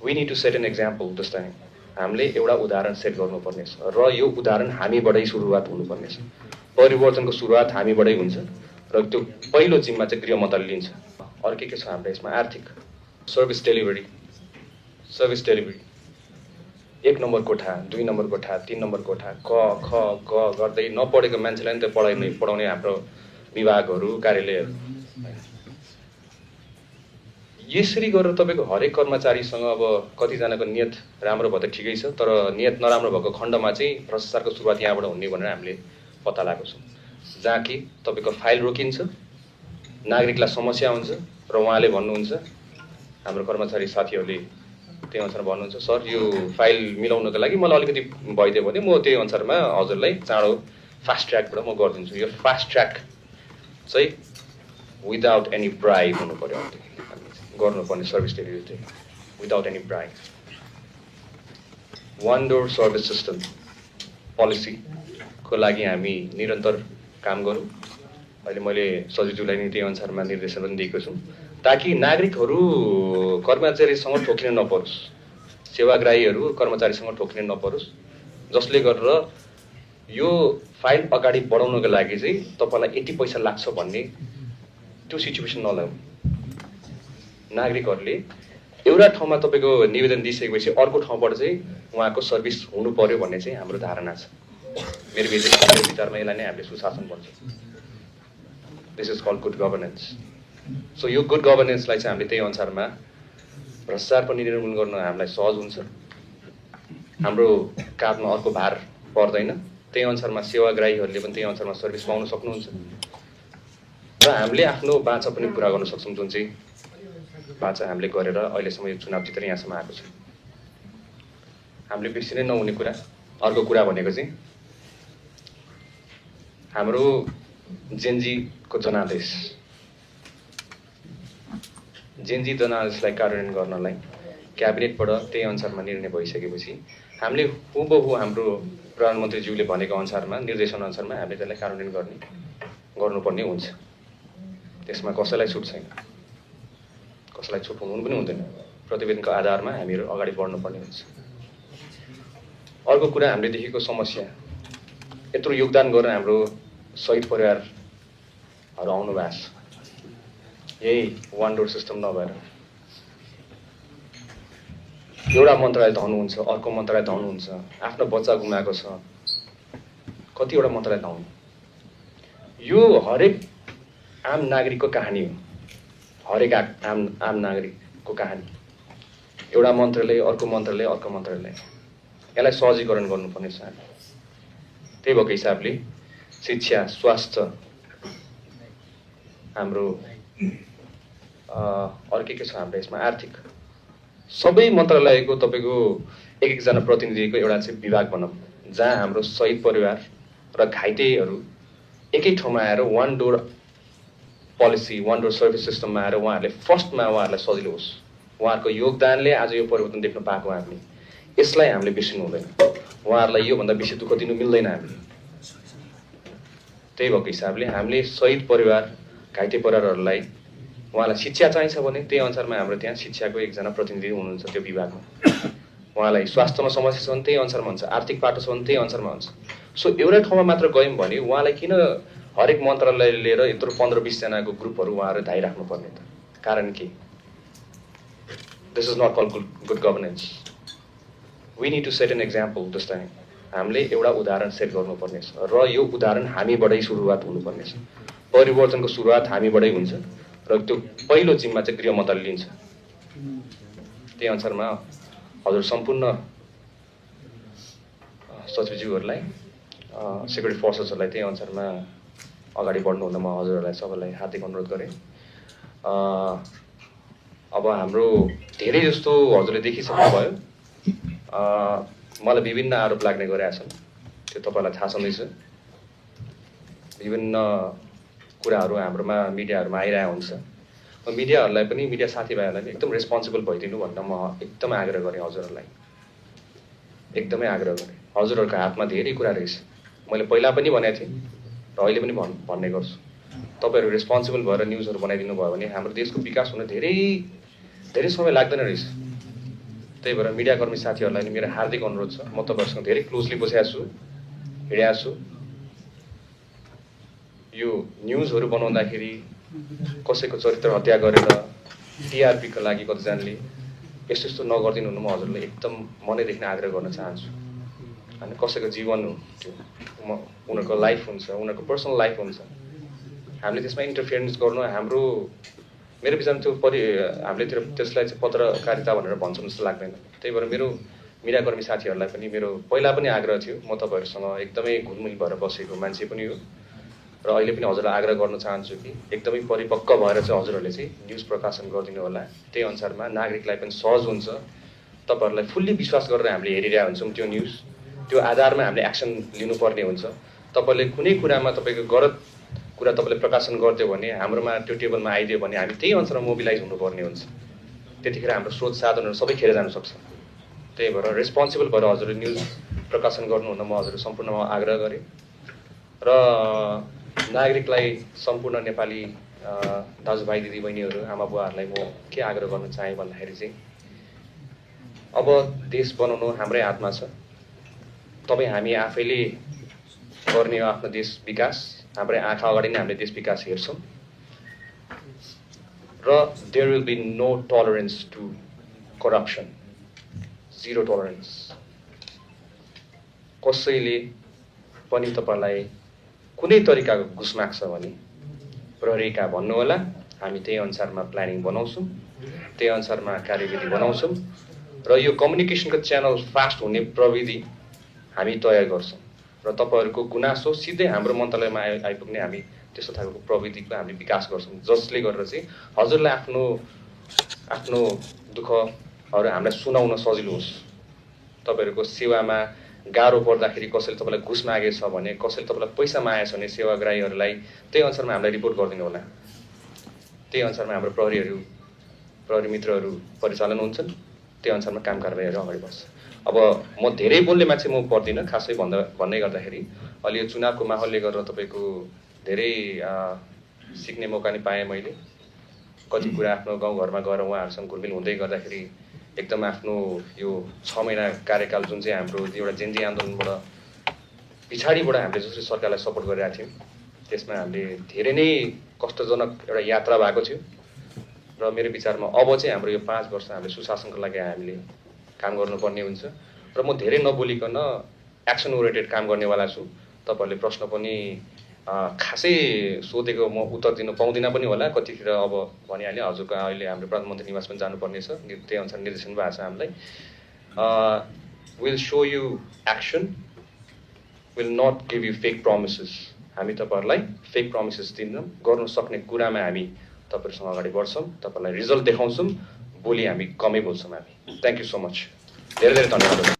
We need to set an example this time. हामीले एउटा उदाहरण सेट गर्नुपर्ने छ र यो उदाहरण हामीबाटै सुरुवात हुनुपर्ने छ। परिवर्तनको सुरुवात हामीबाटै हुन्छ र त्यो पहिलो जिम्मा चाहिँ गृह मन्त्रालयले लिन्छ। अरू के छ हाम्रो यसमा? आर्थिक सर्भिस डेलिभरी 1 नम्बर कोठा, 2 नम्बर कोठा, 3 नम्बर कोठा, क ख ग गर्दै नपढेको मान्छेलाई नि त पढाउने हाम्रो विभागहरू, कार्यालयहरू। यसरी गरेर तपाईँको हरेक कर्मचारीसँग अब कतिजनाको नियत राम्रो भयो त ठिकै छ, तर नियत नराम्रो भएको खण्डमा चाहिँ भ्रष्टाचारको सुरुवात यहाँबाट हुने भनेर हामीले पत्ता लगाएको छौँ। जहाँ कि तपाईँको फाइल रोकिन्छ, नागरिकलाई समस्या हुन्छ र उहाँले भन्नुहुन्छ, हाम्रो कर्मचारी साथीहरूले त्यही अनुसार भन्नुहुन्छ, सर यो फाइल मिलाउनको लागि मलाई अलिकति भइदियो भने म त्यही अनुसारमा हजुरलाई चाँडो फास्ट ट्र्याकबाट म गरिदिन्छु। यो फास्ट ट्र्याक चाहिँ विदाउट एनी ब्राइब हुनु पर्यो, गर्नुपर्ने सर्भिस डेलिभरी चाहिँ without any bribe. 1 door service system पोलिसीको लागि हामी निरन्तर काम गरौँ। अहिले मैले सचिवज्यूलाई नि त्यही अनुसारमा निर्देशन पनि दिएको छु, ताकि नागरिकहरू कर्मचारीसँग ठोकिन नपरोस्, सेवाग्राहीहरू कर्मचारीसँग ठोकिन नपरोस्, जसले गरेर यो फाइल अगाडि बढाउनको लागि चाहिँ तपाईँलाई यति पैसा लाग्छ भन्ने त्यो सिचुएसन नल्याऊ। नागरिकहरूले एउटा ठाउँमा तपाईँको निवेदन दिइसकेपछि अर्को ठाउँबाट चाहिँ उहाँको सर्भिस हुनु पर्यो भन्ने चाहिँ हाम्रो धारणा छ। मेरो विचारमा यसलाई नै हामीले सुशासन भन्छ। This is called good governance. So यो गुड गभर्नेन्सलाई चाहिँ हामीले त्यही अनुसारमा भ्रष्टाचार पनि निर्मूलन गर्न हामीलाई सहज हुन्छ, हाम्रो काँधमा अर्को भार पर्दैन, त्यही अनुसारमा सेवाग्राहीहरूले पनि त्यही अनुसारमा सर्भिस पाउन सक्नुहुन्छ र हामीले आफ्नो बाचा पनि पुरा गर्न सक्छौँ, जुन चाहिँ बाचा हामीले गरेर अहिलेसम्म यो चुनाव जितेर यहाँसम्म आएको छ। हामीले बिर्सिनै नहुने कुरा अर्को कुरा भनेको चाहिँ हाम्रो जेनजीको जनादेश। जेनजी जनादेशलाई कार्यान्वयन गर्नलाई क्याबिनेटबाट त्यही अनुसारमा निर्णय भइसकेपछि हामीले हुबहु हाम्रो प्रधानमन्त्रीज्यूले भनेको अनुसारमा निर्देशन अनुसारमा हामीले त्यसलाई कार्यान्वयन गर्नुपर्ने हुन्छ। त्यसमा कसैलाई छुट छैन, कसैलाई छुट हुनु पनि हुँदैन। प्रतिवेदनको आधारमा हामीहरू अगाडि बढ्नुपर्ने हुन्छ। अर्को कुरा हामीले देखेको समस्या, यत्रो योगदान गरेर हाम्रो शहीद परिवारहरू आउनु भएको छ, यही 1 डोर सिस्टम नभएर एउटा मन्त्रालय धाउनुहुन्छ, अर्को मन्त्रालय धाउनुहुन्छ, आफ्नो बच्चा गुमाएको छ, कतिवटा मन्त्रालय धाउनु। यो हरेक आम नागरिकको कहानी हो, हरेक आम नागरिकको कहानी। एउटा मन्त्रालय अर्को मन्त्रालय अर्को मन्त्रालय, यसलाई सहजीकरण गर्नुपर्ने छ। त्यही भएको हिसाबले शिक्षा, स्वास्थ्य, हाम्रो अरू के छ हाम्रो यसमा आर्थिक, सबै मन्त्रालयको तपाईँको एकजना प्रतिनिधिको एउटा चाहिँ विभाग बनाऊँ, जहाँ हाम्रो शहीद परिवार र घाइतेहरू एकै ठाउँमा आएर 1 डोर पोलिसी, 1 डोर सर्भिस सिस्टममा आएर उहाँहरूले फर्स्टमा उहाँहरूलाई सजिलो होस्। उहाँहरूको योगदानले आज यो परिवर्तन देख्न पाएको हामीले, यसलाई हामीले बिर्सिनु हुँदैन। उहाँहरूलाई योभन्दा बेसी दुःख दिनु मिल्दैन हामीले। त्यही भएको हिसाबले हामीले शहीद परिवार, घाइते परिवारहरूलाई उहाँलाई शिक्षा चाहिन्छ भने त्यही अनुसारमा हाम्रो त्यहाँ शिक्षाको एकजना प्रतिनिधि हुनुहुन्छ त्यो विभागमा। उहाँलाई स्वास्थ्यमा समस्या छ भने त्यही अनुसारमा हुन्छ, आर्थिक पाटो छ भने त्यही अनुसारमा हुन्छ। सो एउटै ठाउँमा मात्र गयौँ भने उहाँलाई किन हरेक मन्त्रालय लिएर यत्रो 15-20 जनाको ग्रुपहरू उहाँहरू धाइराख्नु पर्ने त? कारण के? This is not called good governance. We need to set an example this time. हामीले एउटा उदाहरण सेट गर्नुपर्ने छ र यो उदाहरण हामीबाटै सुरुवात हुनुपर्ने छ। परिवर्तनको सुरुवात हामीबाटै हुन्छ र त्यो पहिलो जिम्मा चाहिँ गृह मन्त्रालयले लिन्छ। त्यही अनुसारमा हजुर सम्पूर्ण सचिवज्यूहरूलाई, सेक्युरिटी फोर्सेसहरूलाई त्यही अनुसारमा अगाडि बढ्नु हुन म हजुरहरूलाई सबैलाई हार्दिक अनुरोध गरेँ। अब हाम्रो धेरै जस्तो हजुरले देखिसक्नुभयो, मलाई विभिन्न आरोप लाग्ने गरेका छन्, त्यो तपाईँलाई थाहा छँदैछ। विभिन्न कुराहरू हाम्रोमा मिडियाहरूमा आइरहेको हुन्छ। म मिडियाहरूलाई पनि, मिडिया साथीभाइहरूलाई पनि एकदम रेस्पोन्सिबल भइदिनु भनेर म एकदमै आग्रह गरेँ हजुरहरूलाई, एकदमै आग्रह गरेँ। हजुरहरूको हातमा धेरै कुरा रहेछ, मैले पहिला पनि भनेको थिएँ र अहिले पनि भन्ने गर्छु। तपाईँहरू रेस्पोन्सिबल भएर न्युजहरू बनाइदिनु भयो भने हाम्रो देशको विकास हुन धेरै समय लाग्दैन रहेछ। त्यही भएर मिडियाकर्मी साथीहरूलाई नि मेरो हार्दिक अनुरोध छ, म तपाईँहरूसँग धेरै क्लोजली बसेको छु, हिँडेको छु। यो न्युजहरू बनाउँदाखेरि कसैको चरित्र हत्या गरेर टिआरपीको लागि कतिजनाले यस्तो यस्तो नगरिदिनु हुनु, म हजुरले एकदम मनैदेखि आग्रह गर्न चाहन्छु। होइन, कसैको जीवन हो त्यो, उनीहरूको लाइफ हुन्छ, उनीहरूको पर्सनल लाइफ हुन्छ, हामीले त्यसमा इन्टरफियरेन्स गर्नु हाम्रो मेरो विचारमा त्यो हामीले त्यसलाई चाहिँ पत्रकारिता भनेर भन्छौँ जस्तो लाग्दैन। त्यही भएर मेरो मिडियाकर्मी साथीहरूलाई पनि मेरो पहिला पनि आग्रह थियो, म तपाईँहरूसँग एकदमै घुलमिल भएर बसेको मान्छे पनि हो र अहिले पनि हजुरलाई आग्रह गर्न चाहन्छु कि एकदमै परिपक्व भएर चाहिँ हजुरहरूले चाहिँ न्युज प्रकाशन गरिदिनु होला। त्यही अनुसारमा नागरिकलाई पनि सहज हुन्छ, तपाईँहरूलाई फुल्ली विश्वास गरेर हामीले हेरिरहेको हुन्छौँ त्यो न्युज, त्यो आधारमा हामीले एक्सन लिनुपर्ने हुन्छ। तपाईँले कुनै कुरामा तपाईँको गलत कुरा तपाईँले प्रकाशन गरिदियो भने हाम्रोमा त्यो टेबलमा आइदियो भने हामी त्यही अनुसार मोबिलाइज हुनुपर्ने हुन्छ। त्यतिखेर हाम्रो स्रोत साधनहरू सबै खेर जान सक्छ। त्यही भएर रेस्पोन्सिबल भएर हजुरले न्युज प्रकाशन गर्नुहुन म हजुरहरू सम्पूर्णमा आग्रह गरेँ र नागरिकलाई सम्पूर्ण नेपाली दाजुभाइ दिदीबहिनीहरू आमा बुवाहरूलाई म के आग्रह गर्न चाहेँ भन्दाखेरि चाहिँ अब देश बनाउनु हाम्रै हातमा छ। तपाईँ हामी आफैले गर्ने हो आफ्नो देश विकास, हाम्रै आँखा अगाडि नै हामीले देश विकास हेर्छौँ र there will be no tolerance to corruption, zero tolerance. कसैले पनि तपाईँलाई कुनै तरिकाको घुस माग्छ भने प्रहरीका भन्नुहोला, हामी त्यही अनुसारमा प्लानिङ बनाउँछौँ, त्यही अनुसारमा कार्यविधि बनाउँछौँ र यो कम्युनिकेसनको च्यानल फास्ट हुने प्रविधि हामी तयार गर्छौँ र तपाईँहरूको गुनासो सिधै हाम्रो मन्त्रालयमा आइपुग्ने हामी त्यस्तो खालको प्रविधिको हामीले विकास गर्छौँ, जसले गरेर चाहिँ हजुरलाई आफ्नो दुःखहरू हामीलाई सुनाउन सजिलो होस्। तपाईँहरूको सेवामा गाह्रो पर्दाखेरि कसैले तपाईँलाई घुस मागेछ भने, कसैले तपाईँलाई पैसा मागेछ भने सेवाग्राहीहरूलाई त्यही अनुसारमा हामीलाई रिपोर्ट गरिदिनु होला। त्यही अनुसारमा हाम्रो प्रहरी मित्रहरू परिचालन हुन्छन्, त्यही अनुसारमा काम कारबाहीहरू अगाडि बढ्छ। अब म धेरै बोल्ने मान्छे म पर्दिनँ, खासै भन्दै गर्दाखेरि अलि यो चुनावको माहौलले गर्दा तपाईँको धेरै सिक्ने मौका नि पाएँ मैले। कति कुरा आफ्नो गाउँघरमा गएर उहाँहरूसँग घुलमिल हुँदै गर्दाखेरि एकदम आफ्नो यो 6 महिना कार्यकाल जुन चाहिँ हाम्रो एउटा जेन्जी आन्दोलनबाट पछाडिबाट हामीले जसरी सरकारलाई सपोर्ट गरिरहेको थियौँ, त्यसमा हामीले धेरै नै कष्टजनक एउटा यात्रा भएको थियो र मेरो विचारमा अब चाहिँ हाम्रो यो 5 वर्ष हामीले सुशासनको लागि हामीले काम गर्नुपर्ने हुन्छ र म धेरै नबोलिकन एक्सन ओरिएन्टेड काम गर्नेवाला छु। तपाईँहरूले प्रश्न पनि खासै सोधेको म उत्तर दिन पाउँदिनँ पनि होला, कतिखेर अब भनिहालेँ हजुरको अहिले हाम्रो प्रधानमन्त्री निवास पनि जानुपर्ने छ, त्यही अनुसार निर्देशन भएको छ हामीलाई। Will show you action, will not give you fake promises. हामी तपाईँहरूलाई फेक प्रमिसेस दिन्छौँ, गर्नु सक्ने कुरामा हामी तपाईँहरूसँग अगाडि बढ्छौँ, तपाईँलाई रिजल्ट देखाउँछौँ, बोली हामी कमै बोल्छौँ हामी। थ्याङ्क यू सो मच, धेरै धेरै धन्यवाद।